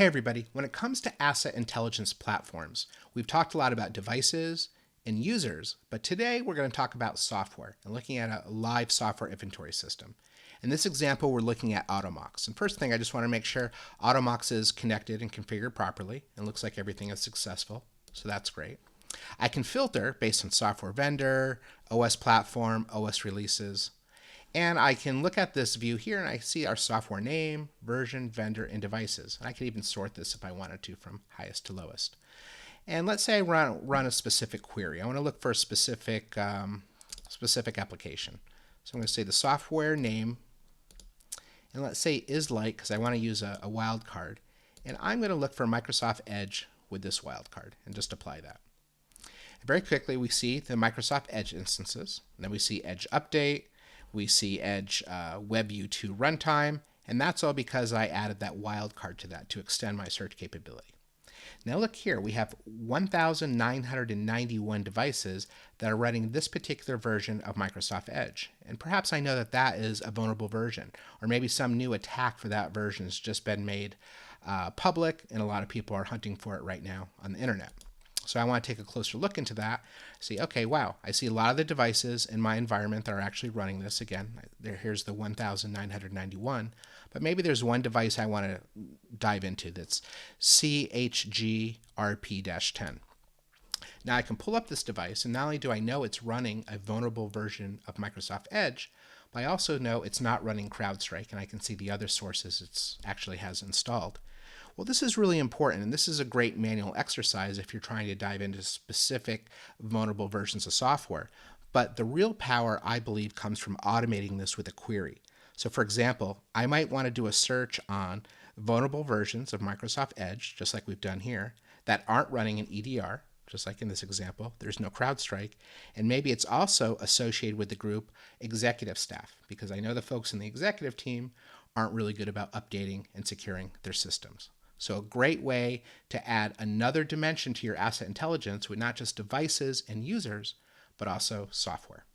Hey everybody, when it comes to asset intelligence platforms, we've talked a lot about devices and users, but today we're going to talk about software and looking at a live software inventory system. In this example, we're looking at Automox. And first thing, I just want to make sure Automox is connected and configured properly. It looks like everything is successful, so that's great. I can filter based on software vendor, OS platform, OS releases. And I can look at this view here and I see our software name, version, vendor, and devices. And I can even sort this if I wanted to from highest to lowest. And let's say I run a specific query. I want to look for a specific application. So I'm going to say the software name, and let's say is like, because I want to use a wildcard. And I'm going to look for Microsoft Edge with this wildcard and just apply that. And very quickly, we see the Microsoft Edge instances. And then we see Edge Update. We see Edge WebView 2 runtime, and that's all because I added that wildcard to that to extend my search capability. Now look here, we have 1,991 devices that are running this particular version of Microsoft Edge. And perhaps I know that that is a vulnerable version, or maybe some new attack for that version has just been made public, and a lot of people are hunting for it right now on the internet. So I want to take a closer look into that, see, okay, wow, I see a lot of the devices in my environment that are actually running this. Again, here's the 1,991, but maybe there's one device I want to dive into that's CHGRP-10. Now I can pull up this device, and not only do I know it's running a vulnerable version of Microsoft Edge, but I also know it's not running CrowdStrike, and I can see the other sources it actually has installed. Well, this is really important, and this is a great manual exercise if you're trying to dive into specific vulnerable versions of software. But the real power, I believe, comes from automating this with a query. So for example, I might want to do a search on vulnerable versions of Microsoft Edge, just like we've done here, that aren't running in EDR, just like in this example. There's no CrowdStrike. And maybe it's also associated with the group executive staff, because I know the folks in the executive team aren't really good about updating and securing their systems. So a great way to add another dimension to your asset intelligence with not just devices and users, but also software.